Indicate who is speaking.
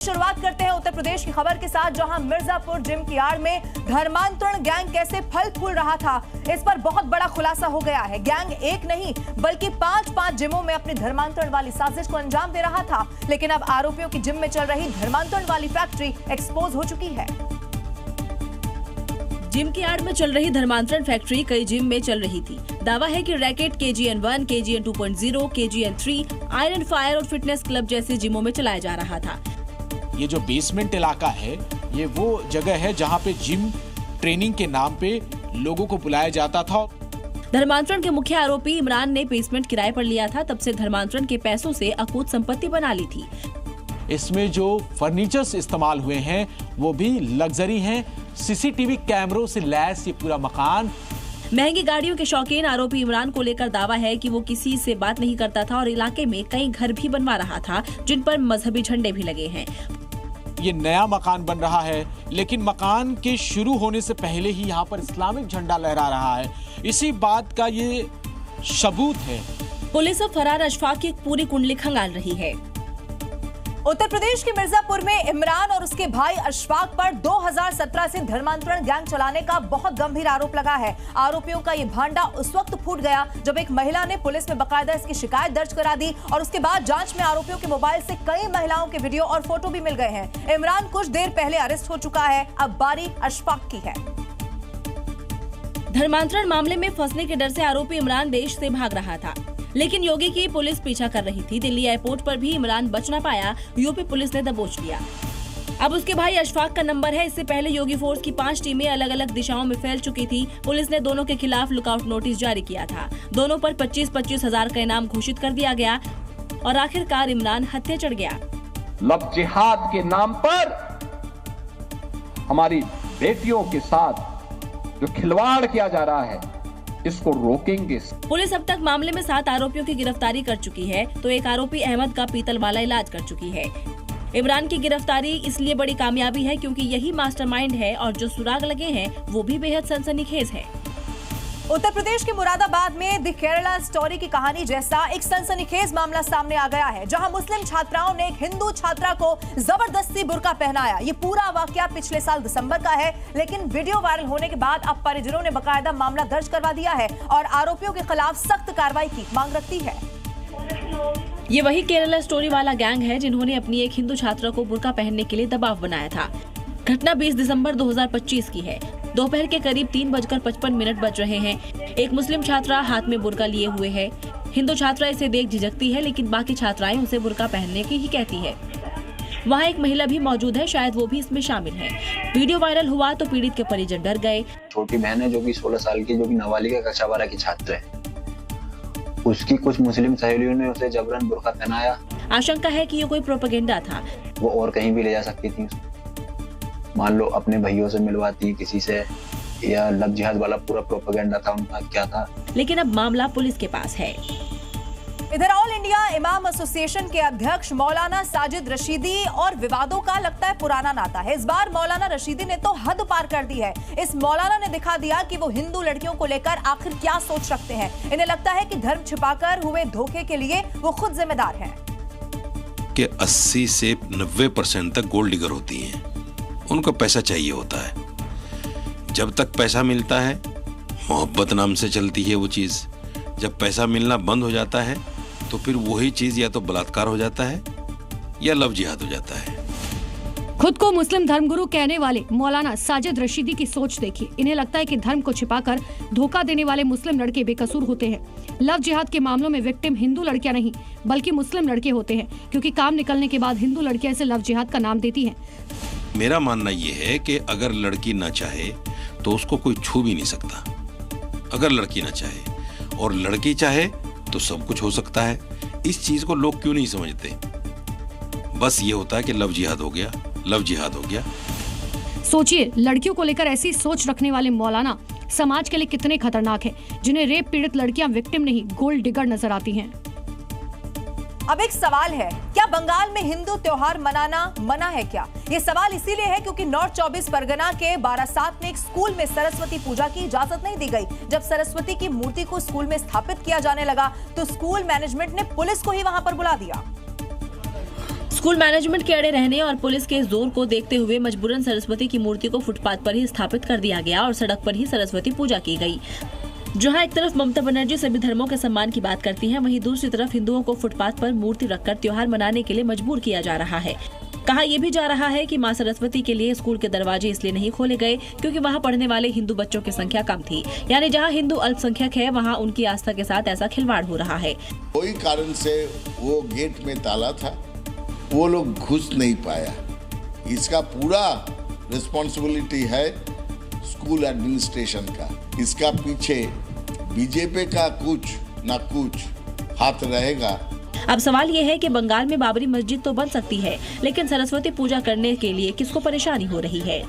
Speaker 1: शुरुआत करते हैं उत्तर प्रदेश की खबर के साथ, जहां मिर्जापुर जिम की आड़ में धर्मांतरण गैंग कैसे फल फूल रहा था, इस पर बहुत बड़ा खुलासा हो गया है। गैंग एक नहीं बल्कि पांच जिमों में अपनी धर्मांतरण वाली साजिश को अंजाम दे रहा था। लेकिन अब आरोपियों की जिम में चल रही धर्मांतरण वाली फैक्ट्री एक्सपोज हो चुकी है।
Speaker 2: जिम की आड़ में चल रही धर्मांतरण फैक्ट्री कई जिम में चल रही थी। दावा है कि racket KGN1, KGN 2.0, KGN3, iron fire और फिटनेस क्लब जैसे जिमों में चलाया जा रहा था।
Speaker 3: ये जो बेसमेंट इलाका है, ये वो जगह है जहाँ पे जिम ट्रेनिंग के नाम पे लोगों को बुलाया जाता था।
Speaker 2: धर्मांतरण के मुख्य आरोपी इमरान ने बेसमेंट किराए पर लिया था। तब से धर्मांतरण के पैसों से अकूत संपत्ति बना ली थी।
Speaker 3: इसमें जो फर्नीचर्स इस्तेमाल हुए हैं वो भी लग्जरी हैं। CCTV कैमरों से लैस ये पूरा मकान।
Speaker 2: महंगी गाड़ियों के शौकीन आरोपी इमरान को लेकर दावा है कि वो किसी से बात नहीं करता था और इलाके में कई घर भी बनवा रहा था जिन पर मजहबी झंडे भी लगे हैं।
Speaker 3: ये नया मकान बन रहा है, लेकिन मकान के शुरू होने से पहले ही यहाँ पर इस्लामिक झंडा लहरा रहा है। इसी बात का ये सबूत है।
Speaker 2: पुलिस अब फरार अशफाक की एक पूरी कुंडली खंगाल रही है।
Speaker 1: उत्तर प्रदेश के मिर्जापुर में इमरान और उसके भाई अशफाक पर 2017 से धर्मांतरण गैंग चलाने का बहुत गंभीर आरोप लगा है। आरोपियों का ये भांडा उस वक्त फूट गया जब एक महिला ने पुलिस में बकायदा इसकी शिकायत दर्ज करा दी और उसके बाद जांच में आरोपियों के मोबाइल से कई महिलाओं के वीडियो और फोटो भी मिल गए हैं। इमरान कुछ देर पहले अरेस्ट हो चुका है, अब बारी अशफाक की है।
Speaker 2: धर्मांतरण मामले में फंसने के डर से आरोपी इमरान देश से भाग रहा था, लेकिन योगी की पुलिस पीछा कर रही थी। दिल्ली एयरपोर्ट पर भी इमरान बच न पाया, यूपी पुलिस ने दबोच लिया। अब उसके भाई अशफाक का नंबर है। इससे पहले योगी फोर्स की 5 टीमें अलग अलग दिशाओं में फैल चुकी थी। पुलिस ने दोनों के खिलाफ लुकआउट नोटिस जारी किया था। दोनों पर 25-25 हजार का इनाम घोषित कर दिया गया और आखिरकार इमरान हत्या चढ़ गया।
Speaker 4: लव जिहाद के नाम पर हमारी बेटियों के साथ जो खिलवाड़ किया जा रहा है, इसको रोकेंगे।
Speaker 2: पुलिस अब तक मामले में 7 आरोपियों की गिरफ्तारी कर चुकी है, तो एक आरोपी अहमद का पीतल वाला इलाज कर चुकी है। इमरान की गिरफ्तारी इसलिए बड़ी कामयाबी है क्योंकि यही मास्टरमाइंड है और जो सुराग लगे हैं वो भी बेहद सनसनीखेज है।
Speaker 1: उत्तर प्रदेश के मुरादाबाद में द केरला स्टोरी की कहानी जैसा एक सनसनीखेज मामला सामने आ गया है, जहां मुस्लिम छात्राओं ने एक हिंदू छात्रा को जबरदस्ती बुर्का पहनाया। ये पूरा वाकया पिछले साल दिसंबर का है, लेकिन वीडियो वायरल होने के बाद अब परिजनों ने बकायदा मामला दर्ज करवा दिया है और आरोपियों के खिलाफ सख्त कार्रवाई की मांग रखती है।
Speaker 2: ये वही केरला स्टोरी वाला गैंग है जिन्होंने अपनी एक हिंदू छात्रा को बुर्का पहनने के लिए दबाव बनाया था। घटना 20 दिसंबर 2025 की है। दोपहर के करीब 3:55 बज रहे हैं। एक मुस्लिम छात्रा हाथ में बुर्का लिए हुए है। हिंदू छात्रा इसे देख झिझकती है, लेकिन बाकी छात्राएं उसे बुर्का पहनने की ही कहती है। वहाँ एक महिला भी मौजूद है, शायद वो भी इसमें शामिल है। वीडियो वायरल हुआ तो पीड़ित के परिजन डर गए।
Speaker 5: छोटी बहन है जो कि 16 साल की, जो कि नाबालिग कक्षा 12 की छात्र है। उसकी कुछ मुस्लिम सहेलियों ने उसे जबरन बुर्का पहनाया।
Speaker 2: आशंका है कि ये कोई प्रोपेगेंडा था।
Speaker 5: वो और कहीं भी ले जा सकती थी। मान लो अपने भाइयों से मिलवाती किसी से, या लव जिहाद वाला पूरा प्रोपेगेंडा था उनका, क्या था।
Speaker 2: लेकिन अब मामला पुलिस के पास है।
Speaker 1: इधर ऑल इंडिया इमाम एसोसिएशन के अध्यक्ष मौलाना साजिद रशीदी और विवादों का लगता है पुराना नाता है। इस बार मौलाना रशीदी ने तो हद पार कर दी है। इस मौलाना ने दिखा दिया कि वो हिंदू लड़कियों को लेकर आखिर क्या सोच रखते हैं। इन्हें लगता है कि धर्म छिपाकर हुए धोखे के लिए वो खुद जिम्मेदार हैं।
Speaker 6: कि 80 से 90% तक गोल्ड डिगर होती हैं। उनको पैसा चाहिए होता है। जब तक पैसा मिलता है, मोहब्बत नाम से चलती है वो चीज़। जब पैसा मिलना बंद हो जाता है तो फिर वही चीज़ या तो बलात्कार हो जाता है या लव जिहाद हो जाता है।
Speaker 7: खुद को मुस्लिम धर्मगुरु कहने वाले मौलाना साजिद रशीदी की सोच देखिए। इन्हें लगता है कि धर्म को छिपाकर धोखा देने वाले मुस्लिम लड़के बेकसूर होते हैं। लव जिहाद के मामलों में विक्टिम हिंदू लड़कियां नहीं बल्कि मुस्लिम लड़के होते हैं, क्योंकि काम निकलने के बाद हिंदू लड़कियां इसे लव जिहाद का नाम देती हैं।
Speaker 6: मेरा मानना ये है कि अगर लड़की ना चाहे तो उसको कोई छू भी नहीं सकता। अगर लड़की ना चाहे और लड़की चाहे तो सब कुछ हो सकता है। इस चीज को लोग क्यों नहीं समझते? बस ये होता है कि लव जिहाद हो गया, लव जिहाद हो गया।
Speaker 7: सोचिए, लड़कियों को लेकर ऐसी सोच रखने वाले मौलाना समाज के लिए कितने खतरनाक हैं, जिन्हें रेप पीड़ित लड़कियां विक्टिम नहीं गोल्ड डिगर नजर आती हैं।
Speaker 1: अब एक सवाल है, क्या बंगाल में हिंदू त्योहार मनाना मना है क्या? ये सवाल इसीलिए है क्योंकि नॉर्थ 24 परगना के बारासात में एक स्कूल में सरस्वती पूजा की इजाजत नहीं दी गई। जब सरस्वती की मूर्ति को स्कूल में स्थापित किया जाने लगा तो स्कूल मैनेजमेंट ने पुलिस को ही वहां पर बुला दिया।
Speaker 2: स्कूल मैनेजमेंट के अड़े रहने और पुलिस के जोर को देखते हुए मजबूरन सरस्वती की मूर्ति को फुटपाथ पर ही स्थापित कर दिया गया और सड़क पर ही सरस्वती पूजा की गई। जहां एक तरफ ममता बनर्जी सभी धर्मों के सम्मान की बात करती हैं, वहीं दूसरी तरफ हिंदुओं को फुटपाथ पर मूर्ति रखकर त्योहार मनाने के लिए मजबूर किया जा रहा है। कहा यह भी जा रहा है कि मां सरस्वती के लिए स्कूल के दरवाजे इसलिए नहीं खोले गए क्योंकि वहां पढ़ने वाले हिंदू बच्चों की संख्या कम थी, यानी जहां हिंदू अल्पसंख्यक है वहां उनकी आस्था के साथ ऐसा खिलवाड़ हो रहा है।
Speaker 8: कोई कारण से वो गेट में ताला था, वो लोग घुस नहीं पाया। इसका पूरा रिस्पॉन्सिबिलिटी है स्कूल एडमिनिस्ट्रेशन का। इसका पीछे बीजेपी का कुछ ना कुछ हाथ रहेगा।
Speaker 2: अब सवाल ये है कि बंगाल में बाबरी मस्जिद तो बन सकती है, लेकिन सरस्वती पूजा करने के लिए किसको परेशानी हो रही है।